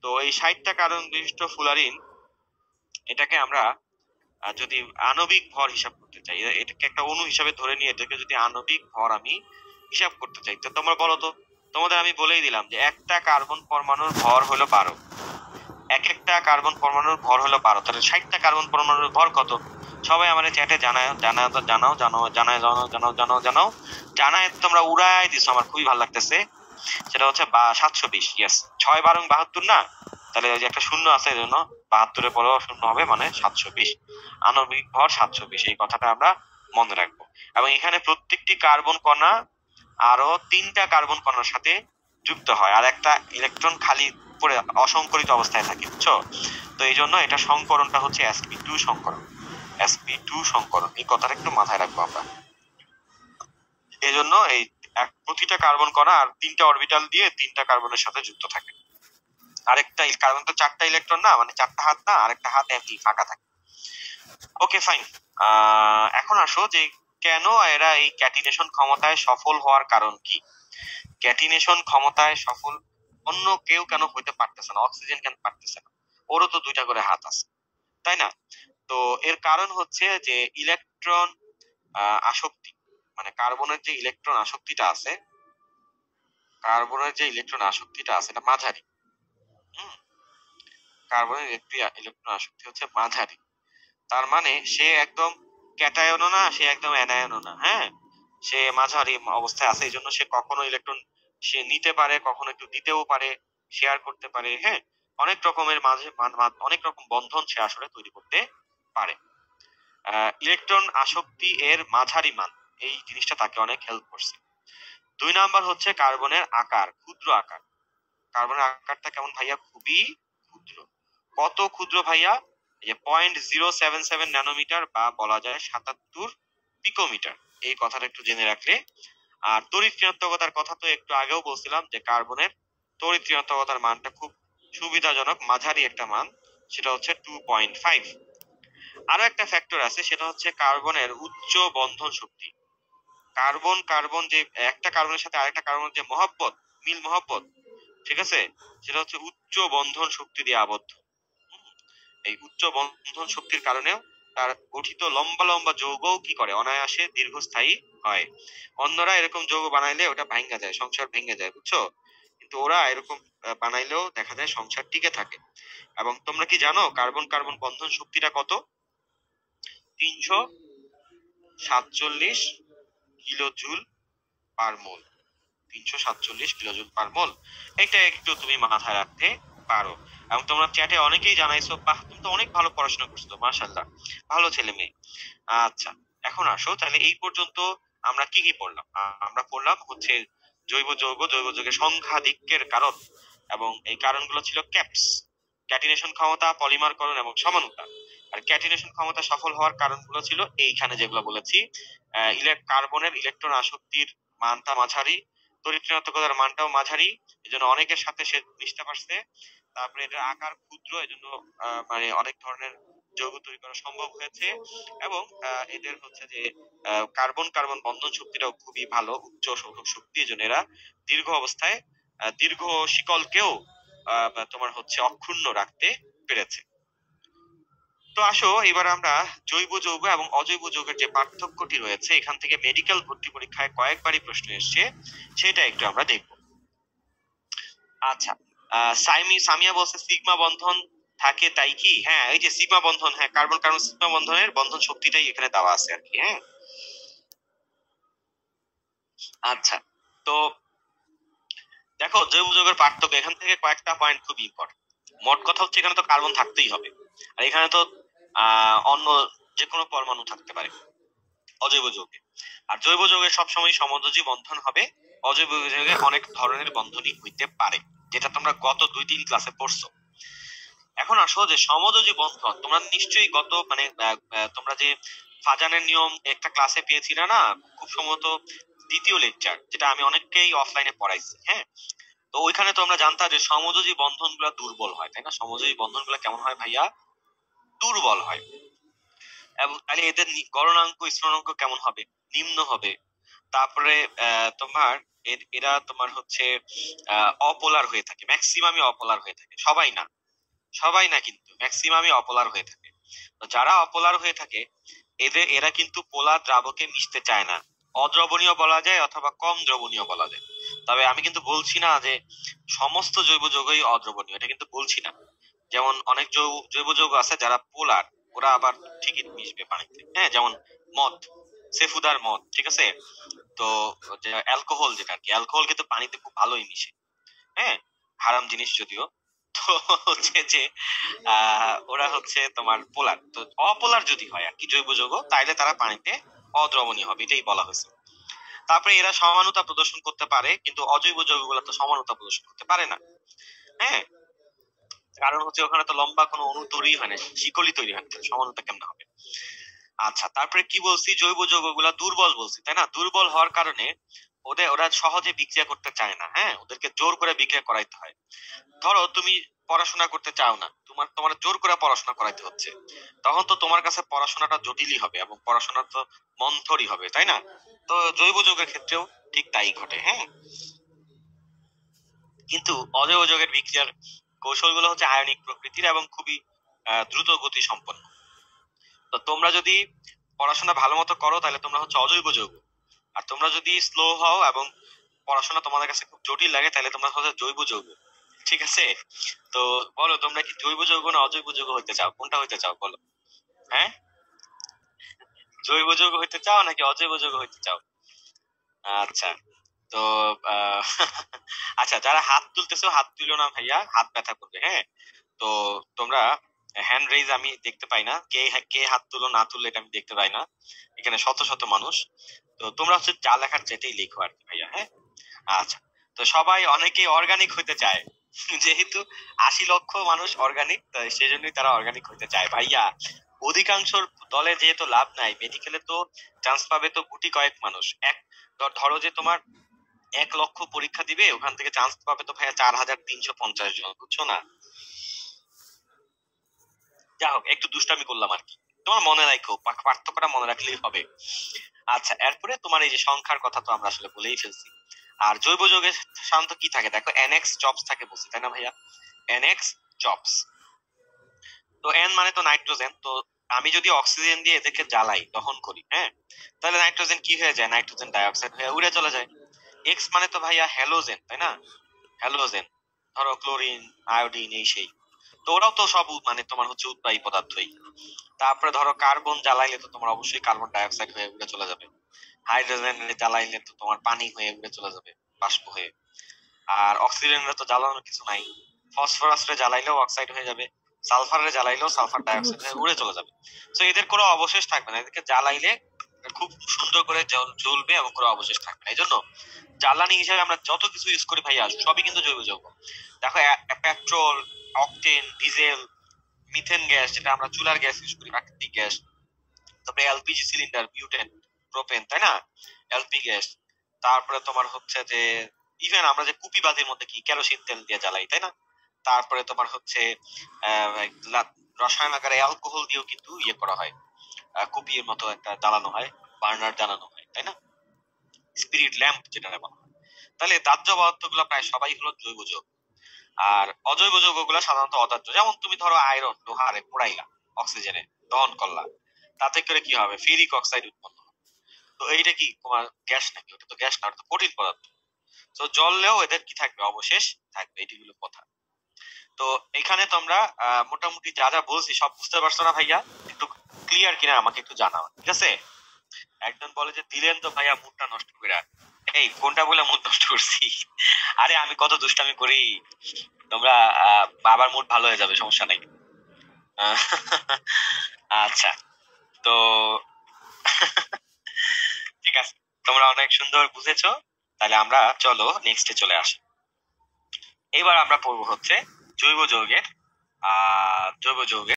তো এই 60টা কার্বন বিশিষ্ট ফুলারিন এটাকে আমরা যদি আণবিক ভর হিসাব করতে চাই, এটাকে একটা অণু হিসাবে ধরে নিয়ে এটাকে যদি আণবিক ভর আমি হিসাব করতে চাই, তো তোমরা বলো তো, তোমাদের আমি বলেই দিলাম যে একটা কার্বন পরমাণুর ভর হলো 12, একটা কার্বন পরমাণুর ভর হলো 12, তাহলে 60টা কার্বন পরমাণুর ভর কত? সবাই আমাদের চ্যাটে জানাও জানাও জানাও জানাও জানাও জানাও জানাও জানাও জানাও জানায়, তোমরা উড়াই দিছো, আমার খুবই ভালো লাগতেছে। সেটা হচ্ছে 720। ইয়েস, 6 12 72 না, তাহলে ওই যে একটা শূন্য আছে এই জন্য 72-এর পরেও শূন্য হবে, মানে 720। আণবিক ভর 720, এই কথাটা আমরা মনে রাখবো। এবং এখানে প্রত্যেকটি কার্বন কণা আরো 3টা কার্বন কণার সাথে যুক্ত হয়, আর একটা ইলেকট্রন খালি পড়ে অসংকরিত অবস্থায় থাকে, বুঝছো? তো এই জন্য এটা সংকরণটা হচ্ছে sp2 সংকরণ। sp2 সংকরণ, এই কথাটা একটু মাথায় রাখবো আমরা। এই জন্য এই প্রতিটা কার্বন কণা আর 3টা অরবিটাল দিয়ে 3টা কার্বনের সাথে যুক্ত থাকে। আরেকটা কার্বন তো 4টা ইলেকট্রন না, মানে 4টা হাত না, আরেকটা হাত এমনি ফাঁকা থাকে। Okay fine. এখন আসো যে কেন এরা এই ক্যাটিনেশন ক্ষমতায় সফল হওয়ার কারণ কি? ক্যাটিনেশন ক্ষমতায় সফল অন্য কেউ কেন হইতে পারতেছে না? অক্সিজেন কেন পারতেছে না? ওরও তো 2টা করে হাত আছে, তাই না? তো এর কারণ হচ্ছে যে ইলেকট্রন আসক্তি, মানে কার্বনের যে ইলেকট্রন আসক্তিটা আছে, এটা মাঝারি। কার্বনের ইলেকট্রন আসক্তি হচ্ছে মাঝারি, তার মানে সে একদম ক্যাটায়নও না, সে একদম অ্যানায়নও না, হ্যাঁ, সে মাঝারি অবস্থায় আছে। এই জন্য সে কখনো ইলেকট্রন সে নিতে পারে, কখনো একটু দিতেও পারে, শেয়ার করতে পারে, হ্যাঁ, অনেক রকমের অনেক রকম বন্ধন সে আসলে তৈরি করতে পারে। ইলেকট্রন আসক্তি এর মাঝারি মান, এই জিনিসটা তাকে অনেক হেল্প করছে। 2 নাম্বার হচ্ছে কার্বনের আকার, ক্ষুদ্র আকার। কার্বনের আকারটা কেমন ভাইয়া? খুবই ক্ষুদ্র। কত ক্ষুদ্র ভাইয়া? এই যে 0.077 ন্যানোমিটার, বা বলা যায় 77 পিকোমিটার। এই কথাটা একটু জেনে রাখলে। আর তড়িৎ ঋণাত্মকতার কথা তো একটু আগেও বলছিলাম যে কার্বনের তড়িৎ ঋণাত্মকতার মানটা খুব সুবিধাজনক, মাঝারি একটা মান, সেটা হচ্ছে 2.5। আরো একটা ফ্যাক্টর আছে, সেটা হচ্ছে কার্বনের উচ্চ বন্ধন শক্তি। কার্বন কার্বন যে একটা কার্বনের সাথে আরেকটা কার্বনের যে মহব্বত, মিল মহব্বত, ঠিক আছে, সেটা হচ্ছে উচ্চ বন্ধন শক্তি দিয়ে আবদ্ধ। এই উচ্চ বন্ধন শক্তির কারণেও তার গঠিত লম্বা লম্বা যৌগও কি করে? অনায়াসে দীর্ঘস্থায়ী হয়। অন্যরা এরকম যৌগ বানাইলে ওটা ভাঙ্গা যায়, সংসার ভেঙে যায়, বুঝছো? কিন্তু ওরা এরকম বানাইলেও দেখা যায় সংসার টিকে থাকে। এবং তোমরা কি জানো কার্বন কার্বন বন্ধন শক্তিটা কত? 347 কিলো জুল পার মোল। 347 কিলো জুল পার মোল, এটা একটু তুমি মাথায় রাখতে পারো। এবং তোমরা চ্যাটে অনেকেই জানাইছো, বাহ তুমি তো অনেক ভালো পড়াশোনা করছো, মাশাআল্লাহ, ভালো ছেলে মেয়ে। আচ্ছা, এখন আসো তাহলে এই পর্যন্ত আমরা কি কি পড়লাম? আমরা পড়লাম হচ্ছে জৈব যৌগ, জৈব যৌগের সংখ্যাধিক্যের কারণ, এবং এই কারণগুলো ছিল ক্যাপস, ক্যাটিনেশন ক্ষমতা, পলিমারকরণ এবং সমানুতা। আর ক্যাটিনেশন ক্ষমতা সফল হওয়ার কারণগুলো ছিল এইখানে যেগুলো বলেছি। কার্বনের ইলেকট্রন আসক্তির মানটা মাঝারি, তড়িৎ ঋণাত্মকতার মানটাও মাঝারি, এই জন্য অনেকের সাথে সে মিশতে পারছে। তারপরে এটার আকার ক্ষুদ্র, এই জন্য মানে অনেক ধরনের যৌগ তৈরি করা সম্ভব হয়েছে। এবং এদের হচ্ছে যে কার্বন কার্বন বন্ধন শক্তিটাও খুবই ভালো, উচ্চ শোষক শক্তি, এই জন্য এরা দীর্ঘ অবস্থায় দীর্ঘ শিকলকেও তোমার হচ্ছে অক্ষুণ্ণ রাখতে পেরেছে। তো আসো এবার আমরা জৈব যৌগ এবং অজৈব যৌগের যে পার্থক্যটি রয়েছে, এখান থেকে মেডিকেল ভর্তি পরীক্ষায় কয়েকবারই প্রশ্ন এসেছে, সেটা একটু আমরা দেখব। আচ্ছা, সামিয়া বলছে সিগমা বন্ধন থাকে তাই কি? হ্যাঁ, এই যে সিগমা বন্ধন, হ্যাঁ, কার্বন কার্বন সিগমা বন্ধনের বন্ধন শক্তিটাই এখানে দেওয়া আছে আর কি। হ্যাঁ, আচ্ছা, তো দেখো জৈব যৌগের পার্থক্য, এখান থেকে কয়েকটা পয়েন্ট খুব ইম্পর্টেন্ট। মোট কথা হচ্ছে এখানে তো কার্বন থাকতেই হবে, আর এখানে তো অন্য যে কোনো পরমাণু থাকতে পারে অজৈব যৌগে। আর জৈব যৌগে সবসময় সমযোজী বন্ধন হবে, অজৈব যৌগে অনেক ধরনের বন্ধনই হইতে পারে, যেটা তোমরা গত 2-3 ক্লাসে পড়ছো। এখন আসো যে সমযোজী বন্ধন, তোমরা নিশ্চয়ই গত মানে তোমরা যে ফাজানের নিয়ম একটা ক্লাসে পেয়েছিলে না, খুব সম্ভবত দ্বিতীয় লেকচার, যেটা আমি অনেককেই অফলাইনে পড়াইছি, হ্যাঁ। তো ওইখানে তো আমরা জানতাম যে সমযোজী বন্ধন গুলা দুর্বল হয়, তাই না? সমযোজী বন্ধন গুলা কেমন হয় ভাইয়া? দুর্বল হয়। এবং তাহলে এদের গলনাঙ্ক স্থলনাঙ্ক কেমন হবে? নিম্ন হবে। তারপরে তোমার এরা তোমার হচ্ছে অপোলার হয়ে থাকে, ম্যাক্সিমামই অপোলার হয়ে থাকে, সবাই না, সবাই না, কিন্তু ম্যাক্সিমামই অপোলার হয়ে থাকে। তো যারা অপোলার হয়ে থাকে এরা কিন্তু পোলার দ্রাবকে মিশতে চায় না, অদ্রবণীয় বলা যায় অথবা কম দ্রবণীয় বলা যায়। তবে আমি কিন্তু বলছি না যে সমস্ত জৈব যৌগই অদ্রবণীয়, এটা কিন্তু বলছি না। যেমন অনেক জৈব যৌগ আছে যারা পোলার, ওরা আবার ঠিকই মিশবে পানিতে, হ্যাঁ, যেমন মদ, সেফুদার মদ, ঠিক আছে। তো অ্যালকোহল, যেটা আর কি, অ্যালকোহল কিন্তু পানিতে খুব ভালোই মিশে, হ্যাঁ, হারাম জিনিস যদিও। তো হচ্ছে যে ওরা হচ্ছে তোমার পোলার। তো অপোলার যদি হয় আর কি জৈব যৌগ, তাইলে তারা পানিতে অদ্রবণীয় হবে, এটাই বলা হয়েছে। তারপরে এরা সমানতা প্রদর্শন করতে পারে, কিন্তু অজৈব যৌগগুলো তো সমানতা প্রদর্শন করতে পারে না, হ্যাঁ। কারণ হচ্ছে ওখানে তো লম্বা কোনো অণু তৈরি হয় না, শিকলি তৈরি হয় না, তাহলে সমানতা কেমন হবে? আচ্ছা, তারপরে কি বলছি, জৈব যৌগগুলা দুর্বল বলছি, তাই না? দুর্বল হওয়ার কারণে ওরা সহজে বিক্রিয়া করতে চায় না, হ্যাঁ, ওদেরকে জোর করে বিক্রিয়া করাইতে হয়। ধরো তুমি পড়াশোনা করতে চাও না, তোমার জোর করে পড়াশোনা করাইতে হচ্ছে, তখন তো তোমার কাছে পড়াশোনাটা জটিলই হবে এবং পড়াশোনা তো মন্থরই হবে, তাই না? তো জৈব যৌগের ক্ষেত্রেও ঠিক তাই ঘটে, হ্যাঁ। কিন্তু অজৈব যৌগের বিক্রিয়ার কৌশলগুলো হচ্ছে আয়নিক প্রকৃতির এবং খুবই দ্রুত গতি সম্পন্ন। তো তোমরা যদি পড়াশোনা ভালো মতো করো তাহলে তোমরা হচ্ছে অজৈব যৌগ, আর তোমরা যদি স্লো হও এবং পড়াশোনা তোমাদের কাছে খুব জটিল লাগে তাহলে তোমরা হচ্ছে জৈব যৌগ, ঠিক আছে। তো বলো, তোমরা কি জৈব যৌগ না অজৈব যৌগ হইতে চাও? কোনটা হইতে চাও বলো? হ্যাঁ, জৈব যৌগ হইতে চাও নাকি অজৈব যৌগ হইতে চাও? আচ্ছা, তো আহ, আচ্ছা, যারা হাত তুলতেছো হাত তুলো না ভাইয়া, হাত ব্যথা করবে, হ্যাঁ। তো তোমরা হ্যান্ড রেজ আমি দেখতে পাই না, কে কে হাত তুলো না তুললে এটা আমি দেখতে পাই না, এখানে শত শত মানুষ। তো তোমরা হচ্ছে যা লেখার যেটাই লিখো আর কি ভাইয়া, হ্যাঁ। আচ্ছা, তো সবাই অনেকেই অর্গানিক হইতে চায়, যেহেতু 80 লক্ষ মানুষ অর্গানিক, সেজন্যই তারা অর্গানিক হইতে চায় ভাইয়া। অধিকাংশ দলে যেহেতু লাভ নাই, মেডিকেলে তো চান্স পাবে তো গুটি কয়েক মানুষ। ধরো যে তোমার 1 লক্ষ পরীক্ষা দিবে, ওখান থেকে চান্স পাবে তো ভাইয়া 4350 জন, বুঝছো না? যা হোক, একটু দুষ্টামি করলাম আর কি, তোমার মনে রাখো, পার্থক্যটা মনে রাখলেই হবে। আচ্ছা, এরপরে তোমার এই যে সংখ্যার কথা তো আমরা আসলে বলেই ফেলছি। আর জৈব যৌগের সাধারণত কি থাকে দেখো, এনএক্স জবস থাকে বলছি, তাই না ভাইয়া? NX jobs. তো এন মানে তো নাইট্রোজেন। তো আমি যদি অক্সিজেন দিয়ে এদেরকে জ্বালাই, দহন করি, হ্যাঁ, তাহলে নাইট্রোজেন কি হয়ে যায়? নাইট্রোজেন ডাইঅক্সাইড হয়ে উড়ে চলে যায়। এক্স মানে তো ভাইয়া হ্যালোজেন, তাই না? হ্যালোজেন, ধরো ক্লোরিন, আয়োডিন, এই সেই। তো ওরাও তো সব মানে তোমার হচ্ছে উৎপাদী পদার্থই। তারপরে ধরো কার্বন জ্বালাইলে তো তোমার অবশ্যই কার্বন ডাইঅক্সাইড হয়ে উড়ে চলে যাবে। হাইড্রোজেন জ্বালাইলে তো তোমার পানি হয়ে উড়ে চলে যাবে, বাষ্প হয়ে। আর অক্সিজেনের তো জ্বালানোর কিছু নাই, ফসফরাস রে জ্বালাইলেও অক্সাইড হয়ে যাবে, সালফার রে জ্বালাইলেও সালফার ডাইঅক্সাইড হয়ে উড়ে চলে যাবে। তো এদের কোনো অবশেষ থাকবে না, এদেরকে জ্বালাইলে খুব সুন্দর করে জ্বলবে এবং কোনো অবশেষ থাকবে না। এই জন্য জ্বালানি হিসেবে আমরা যত কিছু ইউজ করি ভাইয়া, সবই কিন্তু জৈব যৌগ। দেখো, petrol, octane, diesel, methane gas, যেটা আমরা চুলার গ্যাস ইউজ করি, প্রাকৃতিক গ্যাস। তারপরে এলপিজি সিলিন্ডার, বিউটেন, প্রোপেন, তাই না? LP gas. তারপরে তোমার হচ্ছে যে ইভেন আমরা যে কুপি বাতির মধ্যে কি কেরোসিন তেল দিয়ে জ্বালাই, তাই না? তারপরে তোমার হচ্ছে আহ রসায়ন আকারে অ্যালকোহল দিয়েও কিন্তু ইয়ে করা হয়, কুপির মতো একটা জ্বালানো হয়, বার্নার জ্বালানো হয়, তাই না? স্পিরিট ল্যাম্প যেটা বলা হয়। তাহলে দাহ্য পদার্থ গুলো প্রায় সবাই হলো জৈব যৌগ। আর অজৈব যৌগ গুলো সাধারণত অদাহ্য। যেমন তুমি ধরো আয়রন, লোহারে পোড়াইলা, অক্সিজেনে দহন করলা, তাতে করে কি হবে? ফেরিক অক্সাইড উৎপন্ন হবে। তো এইটা কি তোমার গ্যাস নাকি? ওটা তো গ্যাস না, ওটা তো কঠিন পদার্থ। তো জ্বললেও এদের কি থাকবে? অবশেষ থাকবে, এটি হলো কথা। তো এখানে তোমরা মোটামুটি যা যা বলছি সব বুঝতে পারছো না ভাইয়া? একটু ক্লিয়ার কিনা আমাকে একটু জানাও, ঠিক আছে? একজন বলে যে দিলেন তো ভাইয়া মুডটা নষ্ট করে। এই কোনটা বলে মুড নষ্ট করছি? আরে আমি কত দুষ্টামি করি, তোমরা আবার মুড ভালো হয়ে যাবে, সমস্যা নাই। আহ, আচ্ছা, তো ঠিক আছে, তোমরা অনেক সুন্দর বুঝেছো। তাহলে আমরা চলো নেক্সটে চলে আসি। এবার আমরা পড়বো হচ্ছে জৈব যৌগের জৈব যৌগের